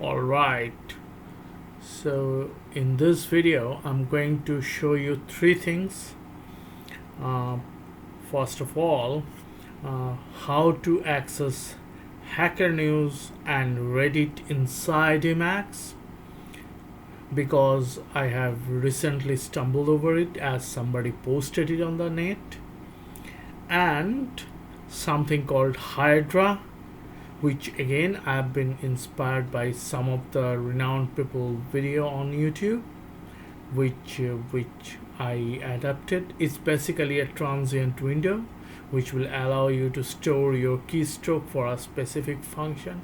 Alright, so in this video I'm going to show you three things. uh, First of all, how to access HackerNews and Reddit inside Emacs, because I have recently stumbled over it as somebody posted it on the net, and something called Hydra, which again I've been inspired by some of the renowned people video on YouTube, which I adapted. It's basically a transient window which will allow you to store your keystroke for a specific function.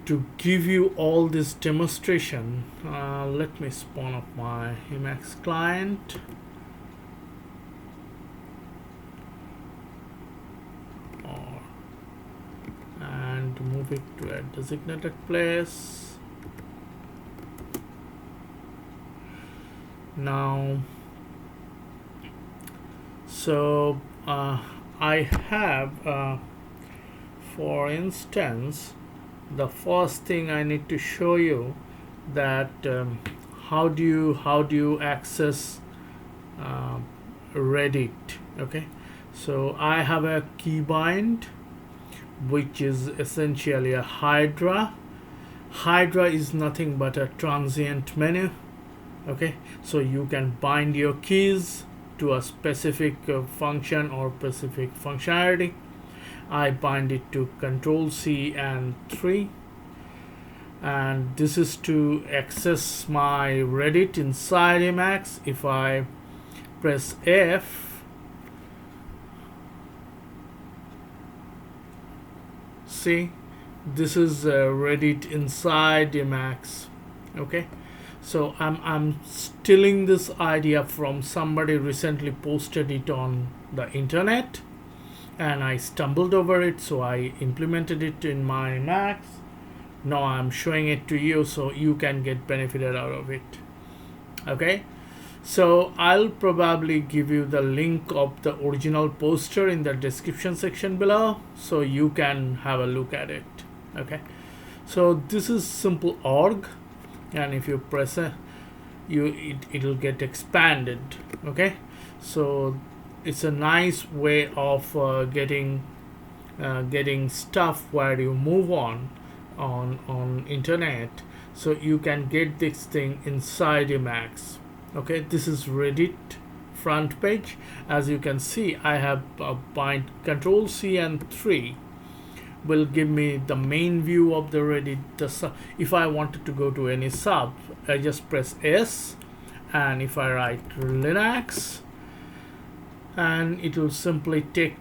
To give you all this demonstration, let me spawn up my Emacs client. And move it to a designated place. Now, so I have, for instance, the first thing I need to show you that how do you access Reddit. Okay, so I have a keybind which is essentially a Hydra. Hydra is nothing but a transient menu. Okay, so you can bind your keys to a specific function or specific functionality. I bind it to Control C and 3, and this is to access my Reddit inside Emacs. If I press F, see, this is Reddit inside Emacs. Okay, so I'm stealing this idea from somebody recently posted it on the internet, and I stumbled over it, so I implemented it in my Emacs. Now I'm showing it to you so you can get benefited out of it. Okay, so I'll probably give you the link of the original poster in the description section below so you can have a look at it. Okay, so this is simple org, and if you press it'll get expanded. Okay, so it's a nice way of getting stuff where you move on internet, so you can get this thing inside Emacs. Okay, this is Reddit front page. As you can see, I have bind Control C and 3 will give me the main view of the Reddit. If I wanted to go to any sub, I just press S, and if I write Linux, and it will simply take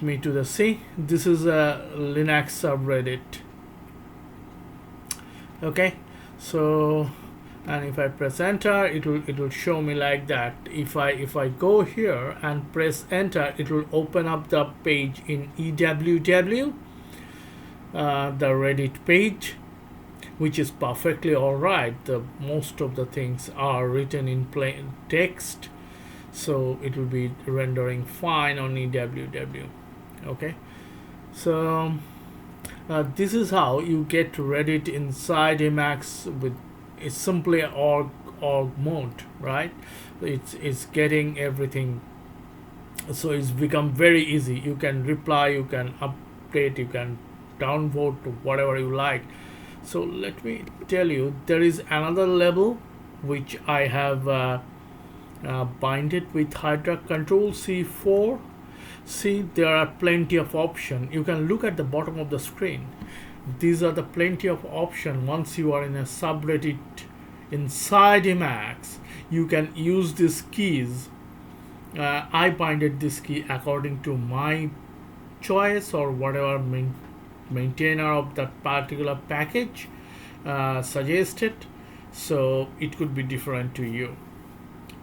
me to the C. This is a Linux subreddit. Okay, so, and if I press enter, it will show me like that. If I go here and press enter, it will open up the page in EWW, the Reddit page, which is perfectly alright. The most of the things are written in plain text, so it will be rendering fine on EWW. Okay, so this is how you get Reddit inside Emacs. With it's simply org mode, right? It's getting everything, so it's become very easy. You can reply, you can update, you can downvote to whatever you like. So let me tell you, there is another level which I have bind it with Hydra. Control C4. See, there are plenty of options. You can look at the bottom of the screen. These are the plenty of options. Once you are in a subreddit inside Emacs, you can use these keys. I binded this key according to my choice or whatever maintainer of that particular package suggested, so it could be different to you,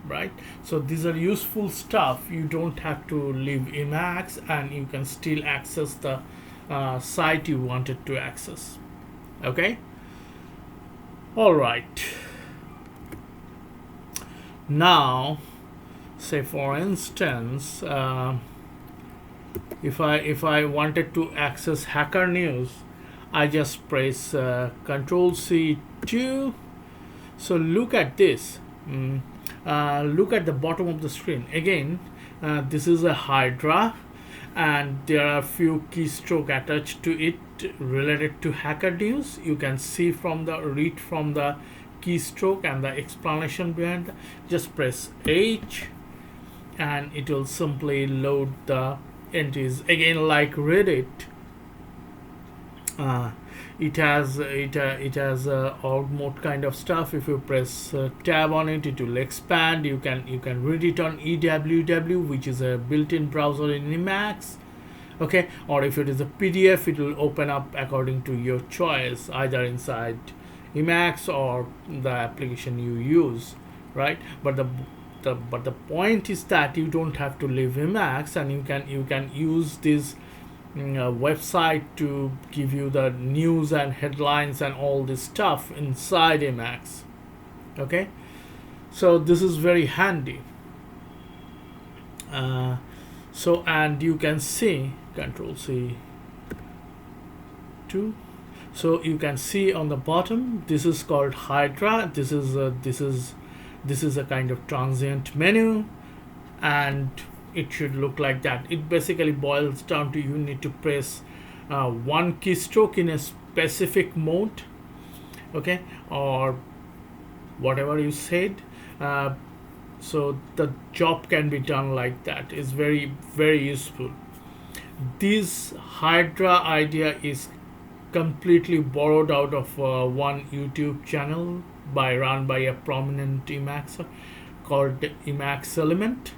right? So these are useful stuff. You don't have to leave Emacs, and you can still access the site you wanted to access. Okay, all right. Now, say for instance, if I wanted to access HackerNews, I just press Control C2. So look at this. Look at the bottom of the screen again. This is a Hydra, and there are few keystroke attached to it related to HackerNews. You can see from the read from the keystroke and the explanation behind. Just press H and it will simply load the entries again. Like Reddit, it has org mode kind of stuff. If you press tab on it, it will expand. You can read it on EWW, which is a built-in browser in Emacs. Okay, or if it is a PDF, it will open up according to your choice, either inside Emacs or the application you use, right? But the point is that you don't have to leave Emacs, and you can use this website to give you the news and headlines and all this stuff inside Emacs. Okay, so this is very handy. So, and you can see Control C 2. So you can see on the bottom, this is called Hydra. This is a kind of transient menu, and it should look like that. It basically boils down to you need to press one keystroke in a specific mode, okay, or whatever you said. So the job can be done like that. It's very, very useful. This Hydra idea is completely borrowed out of one YouTube channel run by a prominent Emacs called Emacs Element,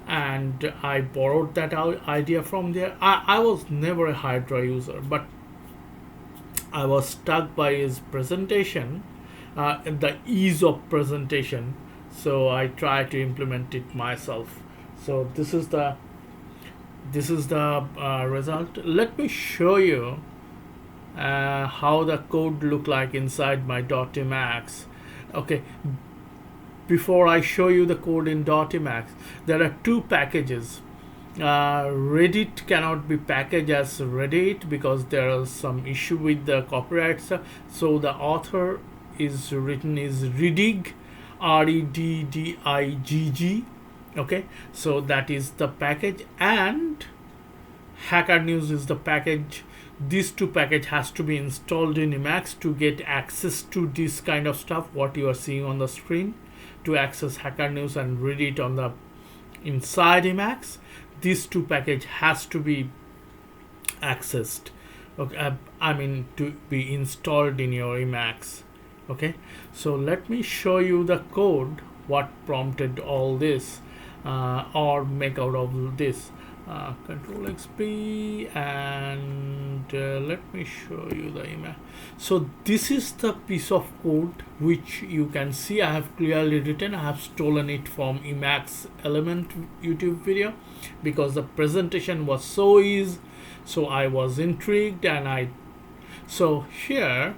and I borrowed that idea from there. I was never a Hydra user, but I was struck by his presentation, the ease of presentation, so I tried to implement it myself. So this is the result. Let me show you how the code look like inside my .emacs. Okay, before I show you the code in .emacs, there are two packages. Reddit cannot be packaged as Reddit because there is some issue with the copyright stuff. So the author is written is Reddig, REDDIGG. Okay, so that is the package, and HackerNews is the package. These two package has to be installed in Emacs to get access to this kind of stuff what you are seeing on the screen. To access HackerNews and read it on the inside Emacs, these two package has to be accessed. Okay, I mean to be installed in your Emacs. Okay, so let me show you the code what prompted all this or make out of this. Control XP, and let me show you the image. So this is the piece of code which you can see I have clearly written. I have stolen it from Emacs Element YouTube video because the presentation was so easy, so I was intrigued, and so here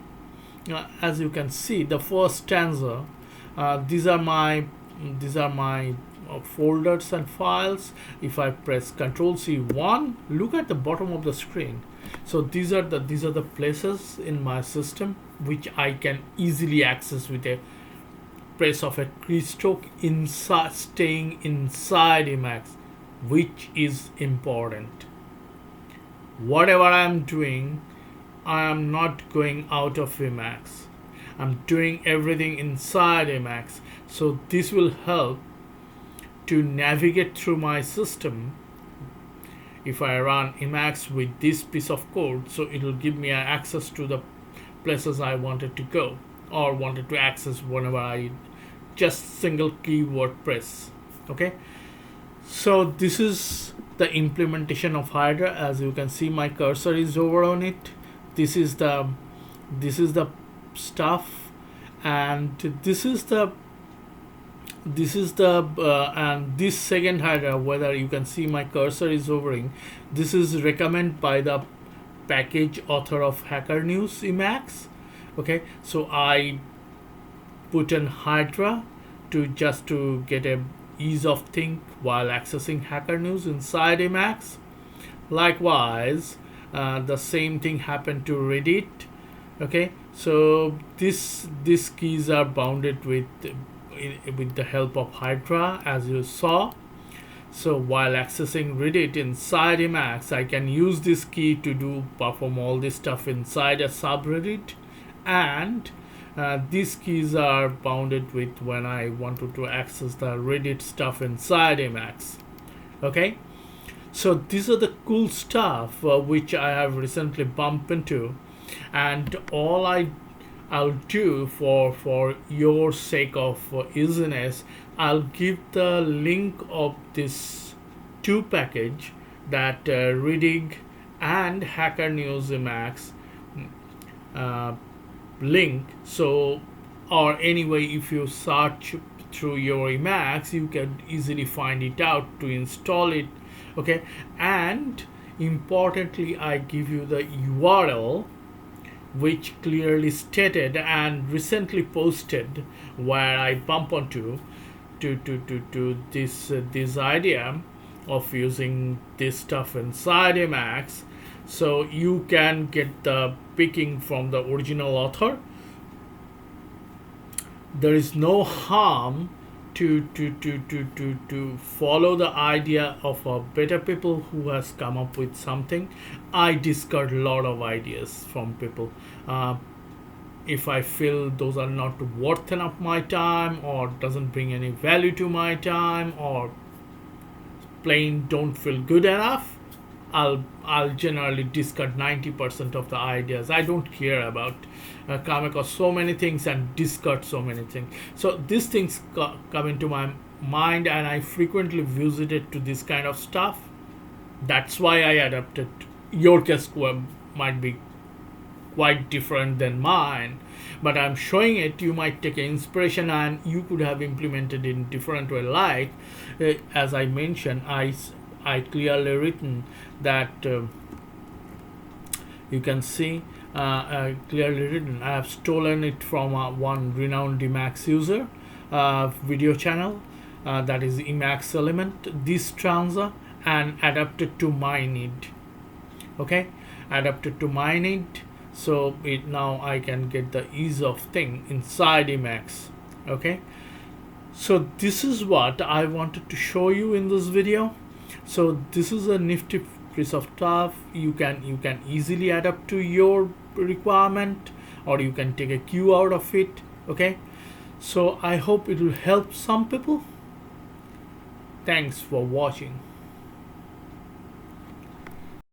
as you can see the first stanza, these are my folders and files. If I press Control C1, look at the bottom of the screen. So these are the places in my system which I can easily access with a press of a keystroke inside, staying inside Emacs, which is important. Whatever I am doing, I am not going out of Emacs. I'm doing everything inside Emacs. So this will help to navigate through my system. If I run Emacs with this piece of code, so it will give me access to the places I wanted to go or wanted to access whenever I just single keyword press. Okay, so this is the implementation of Hydra. As you can see, my cursor is over on it. This is the stuff, and this is the and this second Hydra, whether you can see my cursor is hovering, this is recommended by the package author of HackerNews Emacs. Okay, so I put in Hydra to get a ease of think while accessing HackerNews inside Emacs. Likewise, The same thing happened to Reddit. Okay, so these keys are bounded with the help of Hydra, as you saw. So while accessing Reddit inside Emacs, I can use this key to perform all this stuff inside a subreddit, and these keys are bounded with when I wanted to access the Reddit stuff inside Emacs. Okay, so these are the cool stuff which I have recently bumped into, and all I'll do for your sake of easiness, I'll give the link of this 2 package that Reading and HackerNews Emacs link. So, or anyway, if you search through your Emacs, you can easily find it out to install it. Okay, and importantly, I give you the URL which clearly stated and recently posted, where I bump onto to this idea of using this stuff inside Emacs, so you can get the picking from the original author. There is no harm to follow the idea of a better people who has come up with something. I discard a lot of ideas from people if I feel those are not worth enough my time, or doesn't bring any value to my time, or plain don't feel good enough. I'll generally discard 90% of the ideas. I don't care about come across so many things and discard so many things. So these things come into my mind, and I frequently visit it to this kind of stuff. That's why I adapted. Your case might be quite different than mine, but I'm showing it. You might take an inspiration and you could have implemented it in different way. Like as I mentioned, I clearly written that you can see clearly written. I have stolen it from one renowned Emacs user video channel, that is Emacs element, this stanza, and adapted to my need. Okay, adapted to my need. So now I can get the ease of thing inside Emacs. Okay, so this is what I wanted to show you in this video. So this is a nifty piece of stuff. You can easily adapt to your requirement, or you can take a cue out of it. Okay, so I hope it will help some people. Thanks for watching.